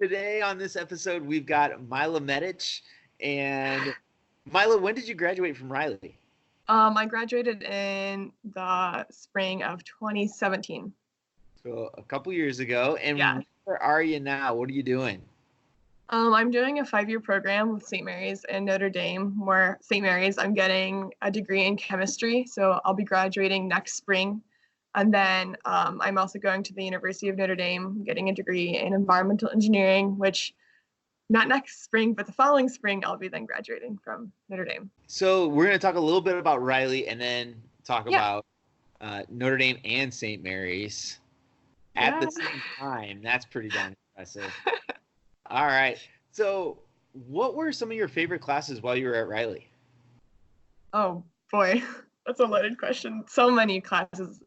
Today on this episode, we've got Mila Medic. And Mila, when did you graduate from Riley? I graduated in the spring of 2017. So a couple years ago. Yeah. And where are you now? What are you doing? I'm doing a 5-year program with St. Mary's and Notre Dame, where St. Mary's, I'm getting a degree in chemistry. So I'll be graduating next spring. And then I'm also going to the University of Notre Dame, getting a degree in environmental engineering, which not next spring, but the following spring, I'll be then graduating from Notre Dame. So we're going to talk a little bit about Riley and then talk about Notre Dame and St. Mary's at the same time. That's pretty darn impressive. All right. So what were some of your favorite classes while you were at Riley? Oh, boy. That's a loaded question. So many classes.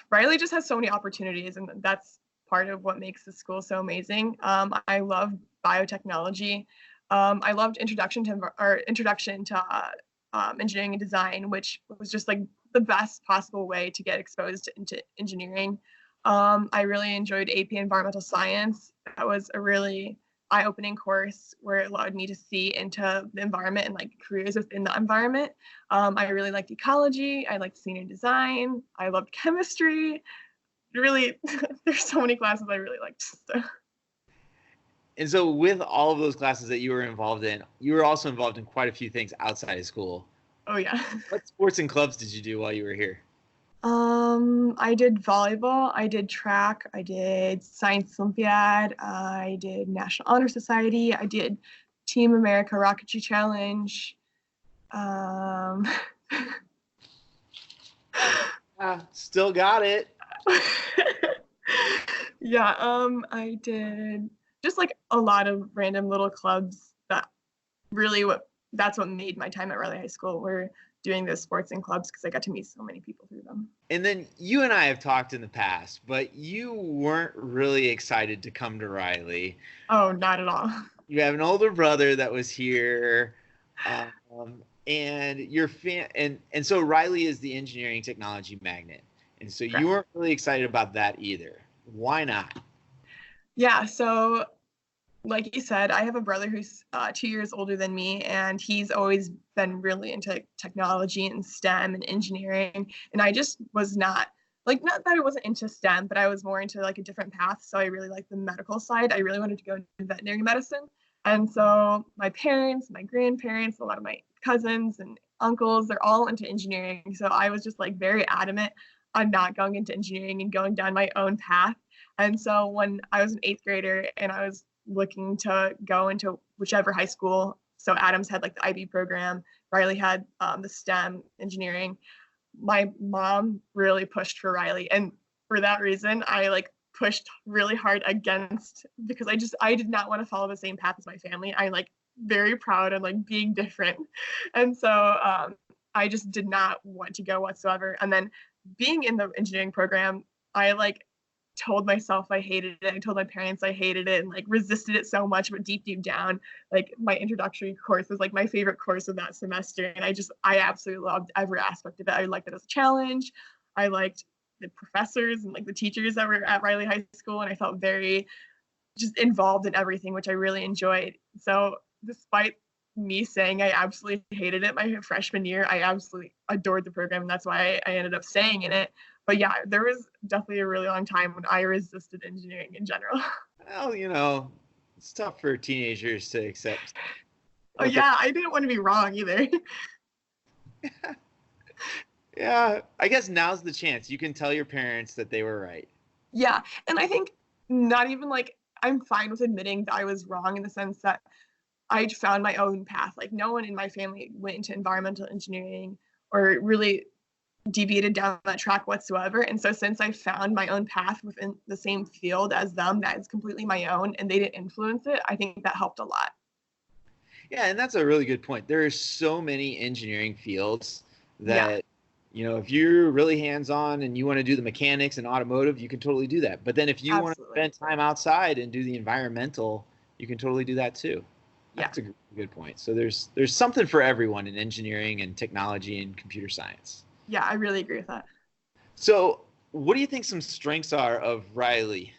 Riley just has so many opportunities, and that's part of what makes the school so amazing. I love biotechnology. I loved introduction to engineering and design, which was just like the best possible way to get exposed into engineering. I really enjoyed AP Environmental Science. That was a really eye-opening course where it allowed me to see into the environment and like careers within the environment. I really liked ecology. I liked senior design. I loved chemistry. Really, there's so many classes I really liked. So. And so with all of those classes that you were involved in, you were also involved in quite a few things outside of school. Oh, yeah. What sports and clubs did you do while you were here? I did volleyball, I did track, I did science Olympiad, I did National Honor Society, I did Team America Rocketry Challenge. Still got it. Yeah, I did just like a lot of random little clubs that's what made my time at Riley High School. Were doing those sports and clubs because I got to meet so many people through them. And then you and I have talked in the past, but you weren't really excited to come to Riley. Oh, not at all. You have an older brother that was here, and your and so Riley is the engineering technology magnet, and so you weren't really excited about that either. Why not? Yeah, so like you said, I have a brother who's 2 years older than me, and he's always been really into technology and STEM and engineering. And I just was not that I wasn't into STEM, but I was more into like a different path. So I really liked the medical side. I really wanted to go into veterinary medicine. And so my parents, my grandparents, a lot of my cousins and uncles, they're all into engineering. So I was just like very adamant on not going into engineering and going down my own path. And so when I was an 8th grader and I was looking to go into whichever high school. So Adams had like the IB program, Riley had the STEM engineering. My mom really pushed for Riley. And for that reason, I like pushed really hard against, because I did not want to follow the same path as my family. I like very proud of like being different. And so I just did not want to go whatsoever. And then being in the engineering program, I like told myself I hated it. I told my parents I hated it and like resisted it so much, but deep down, like my introductory course was like my favorite course of that semester. And I absolutely loved every aspect of it. I liked it as a challenge. I liked the professors and like the teachers that were at Riley High School. And I felt very just involved in everything, which I really enjoyed. So despite me saying I absolutely hated it my freshman year, I absolutely adored the program. And that's why I ended up staying in it. But yeah, there was definitely a really long time when I resisted engineering in general. Well, it's tough for teenagers to accept. Oh yeah, I didn't want to be wrong either. Yeah, I guess now's the chance. You can tell your parents that they were right. Yeah, and I think not even like I'm fine with admitting that I was wrong in the sense that I found my own path. Like no one in my family went into environmental engineering or really deviated down that track whatsoever. And so since I found my own path within the same field as them, that is completely my own, and they didn't influence it, I think that helped a lot. Yeah, and that's a really good point. There are so many engineering fields that, if you're really hands-on and you want to do the mechanics and automotive, you can totally do that. But then if you want to spend time outside and do the environmental, you can totally do that too. That's a good point. So there's something for everyone in engineering and technology and computer science. Yeah, I really agree with that. So what do you think some strengths are of Riley?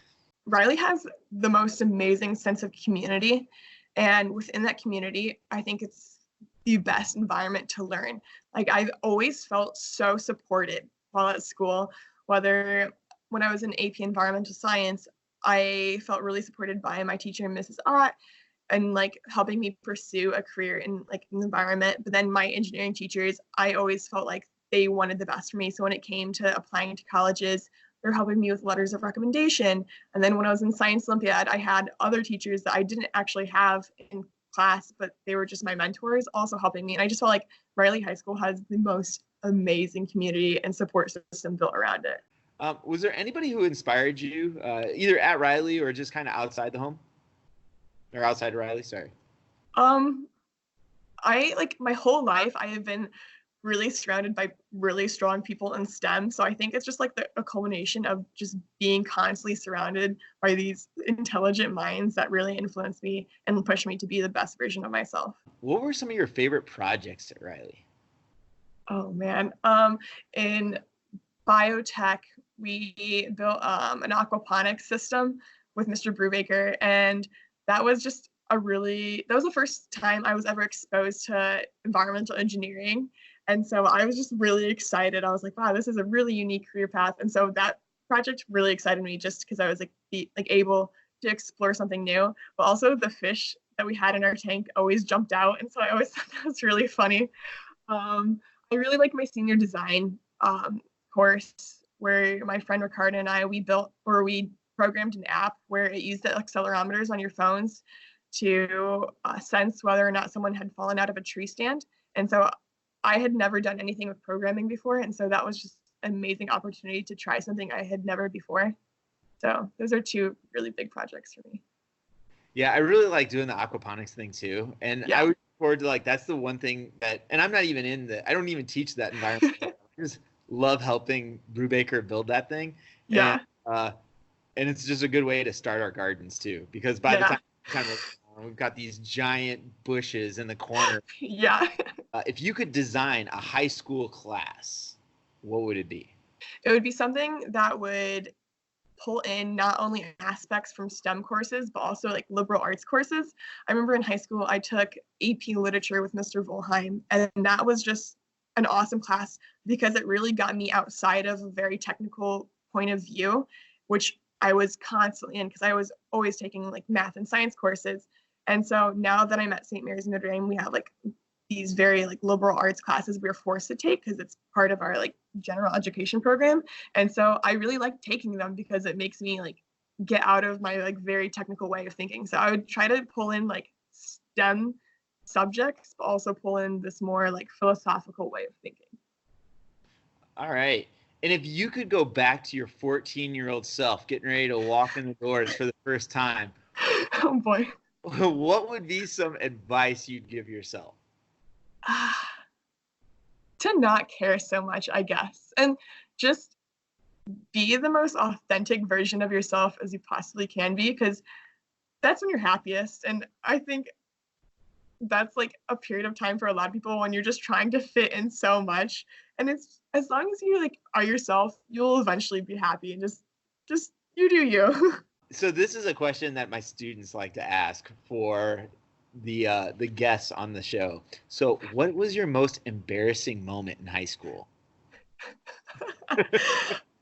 Riley has the most amazing sense of community. And within that community, I think it's the best environment to learn. Like I've always felt so supported while at school, whether when I was in AP Environmental Science, I felt really supported by my teacher, Mrs. Ott, and like helping me pursue a career in like an environment. But then my engineering teachers, I always felt like they wanted the best for me. So when it came to applying to colleges, they're helping me with letters of recommendation. And then when I was in Science Olympiad, I had other teachers that I didn't actually have in class, but they were just my mentors, also helping me. And I just felt like Riley High School has the most amazing community and support system built around it. Was there anybody who inspired you, either at Riley or just kind of outside the home? Or outside Riley, sorry. I like my whole life I have been really surrounded by really strong people in STEM. So I think it's just like a culmination of just being constantly surrounded by these intelligent minds that really influence me and push me to be the best version of myself. What were some of your favorite projects at Riley? Oh man. In biotech, we built an aquaponics system with Mr. Brubaker, and that was just that was the first time I was ever exposed to environmental engineering. And so I was just really excited. I was like, wow, this is a really unique career path. And so that project really excited me just because I was like able to explore something new. But also the fish that we had in our tank always jumped out. And so I always thought that was really funny. I really like my senior design course where my friend Ricardo and I, we programmed an app where it used the accelerometers on your phones to sense whether or not someone had fallen out of a tree stand. And so I had never done anything with programming before. And so that was just an amazing opportunity to try something I had never before. So those are two really big projects for me. Yeah, I really like doing the aquaponics thing too. And I would look forward to like, that's the one thing that, and I'm not even I don't even teach that environment. I just love helping Brubaker build that thing. Yeah. And it's just a good way to start our gardens too, because by the time we've got these giant bushes in the corner. Yeah. If you could design a high school class, what would it be? It would be something that would pull in not only aspects from STEM courses, but also like liberal arts courses. I remember in high school, I took AP Literature with Mr. Volheim, and that was just an awesome class because it really got me outside of a very technical point of view, which I was constantly in because I was always taking like math and science courses. And so now that I'm at St. Mary's in Notre Dame, we have like these very like liberal arts classes we're forced to take because it's part of our like general education program. And so I really like taking them because it makes me like get out of my like very technical way of thinking. So I would try to pull in like STEM subjects, but also pull in this more like philosophical way of thinking. All right. And if you could go back to your 14-year-old self, getting ready to walk in the doors for the first time, oh boy, what would be some advice you'd give yourself? To not care so much, I guess, and just be the most authentic version of yourself as you possibly can be, because that's when you're happiest. And I think that's like a period of time for a lot of people when you're just trying to fit in so much. And it's as long as you like are yourself, you'll eventually be happy, and just you do you. So this is a question that my students like to ask for the guests on the show. So what was your most embarrassing moment in high school?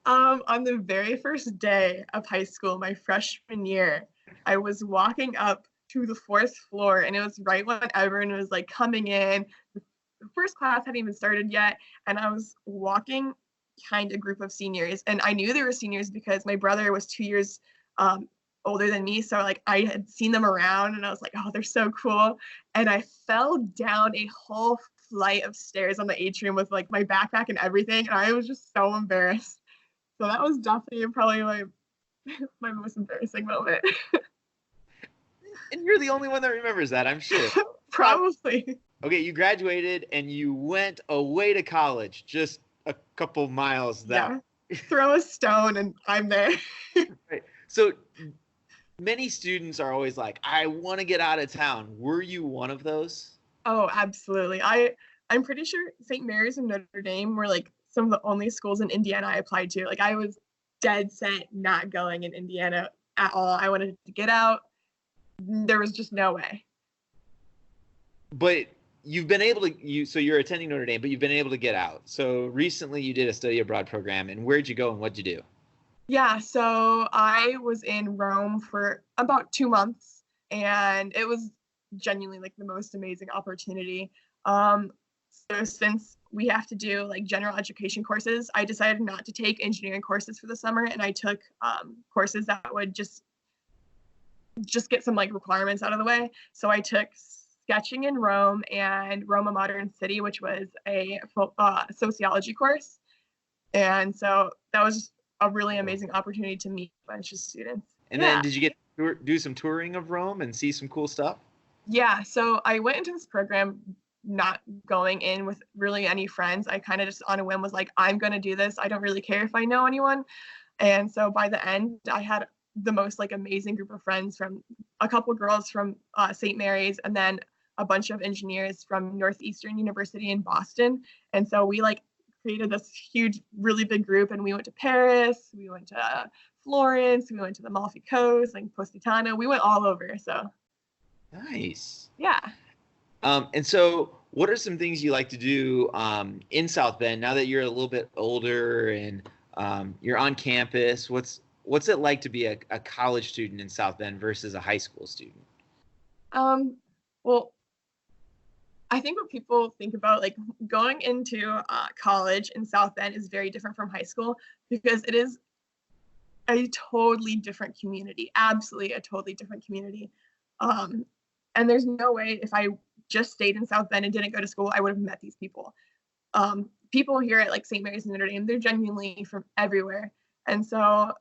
On the very first day of high school, my freshman year, I was walking up to the 4th floor, and it was right when everyone was like coming in. The first class hadn't even started yet, and I was walking behind a group of seniors, and I knew they were seniors because my brother was 2 years older than me. So like I had seen them around, and I was like, oh, they're so cool. And I fell down a whole flight of stairs on the atrium with like my backpack and everything, and I was just so embarrassed. So that was definitely probably my most embarrassing moment. And you're the only one that remembers that, I'm sure. Probably. Okay, you graduated and you went away to college, just a couple miles that. Yeah. Throw a stone and I'm there. Right. So many students are always like, I want to get out of town. Were you one of those? Oh, absolutely. I'm pretty sure St. Mary's and Notre Dame were like some of the only schools in Indiana I applied to. Like I was dead set not going in Indiana at all. I wanted to get out. There was just no way. But you've been able to, so you're attending Notre Dame, but you've been able to get out. So recently you did a study abroad program, and where'd you go and what'd you do? Yeah, so I was in Rome for about 2 months, and it was genuinely like the most amazing opportunity. So since we have to do like general education courses, I decided not to take engineering courses for the summer, and I took courses that would just get some like requirements out of the way. So I took sketching in Rome and Rome, a Modern City, which was a sociology course. And so that was a really amazing opportunity to meet a bunch of students. And then did you get to do some touring of Rome and see some cool stuff? Yeah, so I went into this program not going in with really any friends. I kind of just on a whim was like, I'm going to do this. I don't really care if I know anyone. And so by the end, I had the most like amazing group of friends, from a couple girls from St. Mary's, and then a bunch of engineers from Northeastern University in Boston. And so we like created this huge, really big group, and we went to Paris, we went to Florence, we went to the Amalfi Coast, like Positano. We went all over. So nice. Yeah. And so what are some things you like to do in South Bend now that you're a little bit older and you're on campus? What's it like to be a college student in South Bend versus a high school student? Well, I think what people think about like going into college in South Bend is very different from high school, because it is a totally different community, absolutely a totally different community. And there's no way if I just stayed in South Bend and didn't go to school, I would have met these people. People here at like St. Mary's and Notre Dame, they're genuinely from everywhere. And so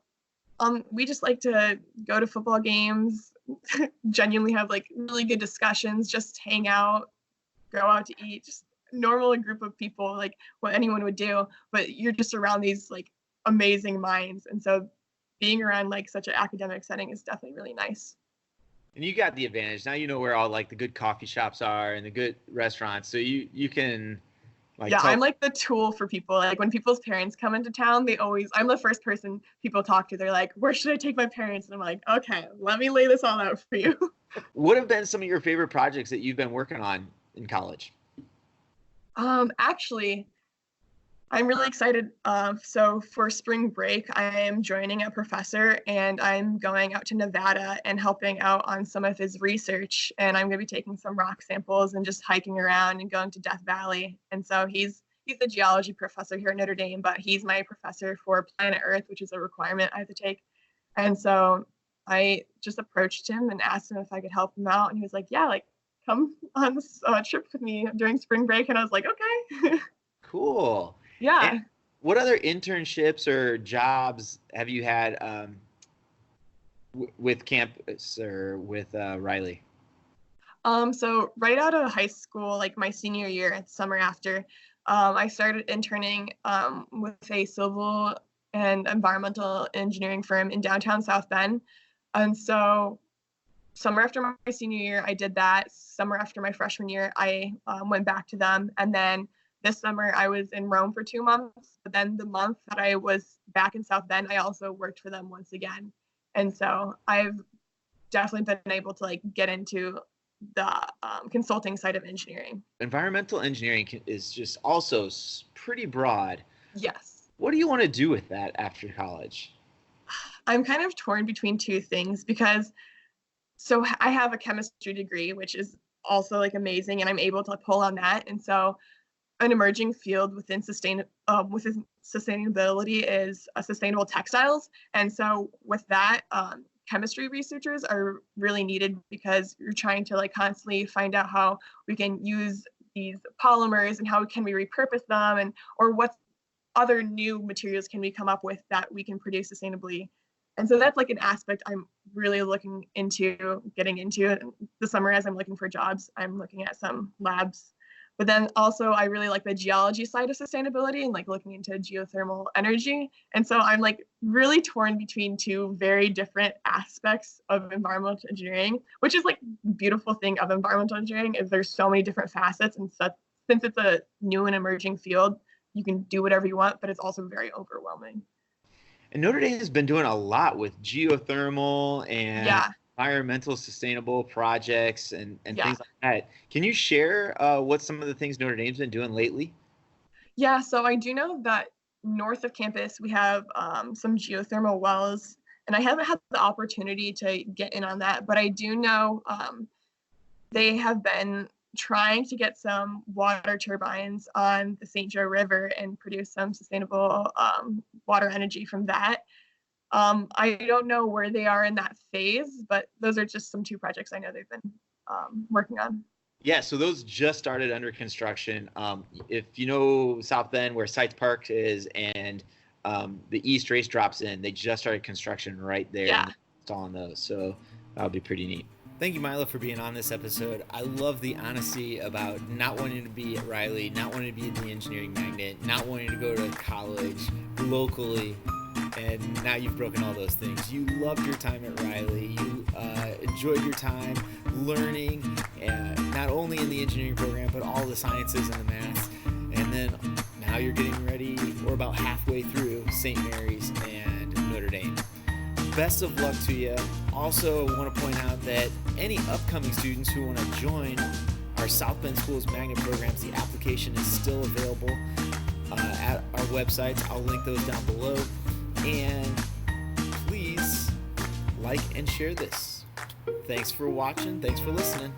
we just like to go to football games, genuinely have like really good discussions, just hang out, go out to eat, just normal group of people, like what anyone would do. But you're just around these like amazing minds. And so being around like such an academic setting is definitely really nice. And you got the advantage. Now you know where all like the good coffee shops are and the good restaurants. So you can like I'm like the tool for people. Like when people's parents come into town, I'm the first person people talk to. They're like, where should I take my parents? And I'm like, okay, let me lay this all out for you. What have been some of your favorite projects that you've been working on in college? Actually, I'm really excited. So for spring break, I am joining a professor, and I'm going out to Nevada and helping out on some of his research. And I'm going to be taking some rock samples and just hiking around and going to Death Valley. And so he's the geology professor here at Notre Dame, but he's my professor for Planet Earth, which is a requirement I have to take. And so I just approached him and asked him if I could help him out. And he was like, yeah, like come on this trip with me during spring break. And I was like, okay. Cool. Yeah. And what other internships or jobs have you had with campus or with Riley? So right out of high school, like my senior year, summer after, I started interning with a civil and environmental engineering firm in downtown South Bend. And so summer after my senior year, I did that. Summer after my freshman year, I went back to them. And then this summer, I was in Rome for 2 months. But then the month that I was back in South Bend, I also worked for them once again. And so I've definitely been able to like get into the consulting side of engineering. Environmental engineering is just also pretty broad. Yes. What do you want to do with that after college? I'm kind of torn between two things, because so I have a chemistry degree, which is also like amazing, and I'm able to pull on that. And so an emerging field within sustainability is sustainable textiles. And so with that, chemistry researchers are really needed, because you're trying to like constantly find out how we can use these polymers and how can we repurpose them, and or what other new materials can we come up with that we can produce sustainably. And so that's like an aspect I'm really looking into getting into the summer. As I'm looking for jobs, I'm looking at some labs. But then also I really like the geology side of sustainability and like looking into geothermal energy. And so I'm like really torn between two very different aspects of environmental engineering, which is like the beautiful thing of environmental engineering is there's so many different facets. And so, since it's a new and emerging field, you can do whatever you want, but it's also very overwhelming. And Notre Dame has been doing a lot with geothermal and Yeah, environmental sustainable projects and yeah. things like that. Can you share what some of the things Notre Dame's been doing lately? Yeah, so I do know that north of campus we have some geothermal wells, and I haven't had the opportunity to get in on that, but I do know they have been trying to get some water turbines on the St. Joe River and produce some sustainable water energy from that. I don't know where they are in that phase, but those are just some two projects I know they've been working on. Yeah, so those just started under construction. If you know South Bend, where Sites Park is, and the East Race drops in, they just started construction right there Yeah. and installing those. So that'll be pretty neat. Thank you, Milo, for being on this episode. I love the honesty about not wanting to be at Riley, not wanting to be in the engineering magnet, not wanting to go to college locally, and now you've broken all those things. You loved your time at Riley. You enjoyed your time learning, not only in the engineering program, but all the sciences and the maths. And then now you're getting ready, or about halfway through, St. Mary's and Notre Dame. Best of luck to you. Also, want to point out that any upcoming students who want to join our South Bend Schools Magnet programs, the application is still available at our websites. I'll link those down below. And please like and share this. Thanks for watching. Thanks for listening.